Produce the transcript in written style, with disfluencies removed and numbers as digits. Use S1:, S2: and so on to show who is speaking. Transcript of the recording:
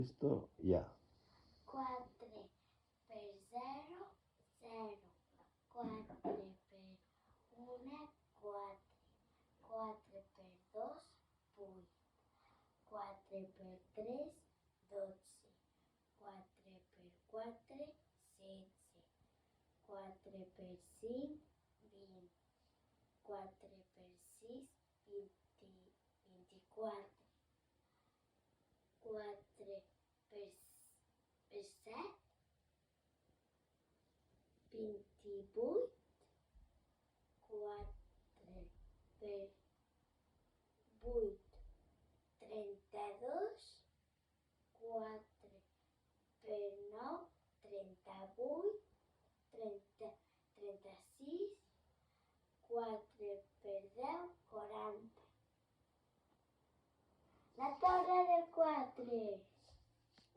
S1: Esto ya.
S2: 4 per 0, 0. 4 per 1, 4. 4 per 2, 8. 4 per 3, 12. 4 per 4, 16. 4 per 5, 20. 4 per 6, 20, 24. 4 per 7, 28. 4 per 8, 32. 4 per 9, 38. 36. 4 per 10, 40. La torre del 4.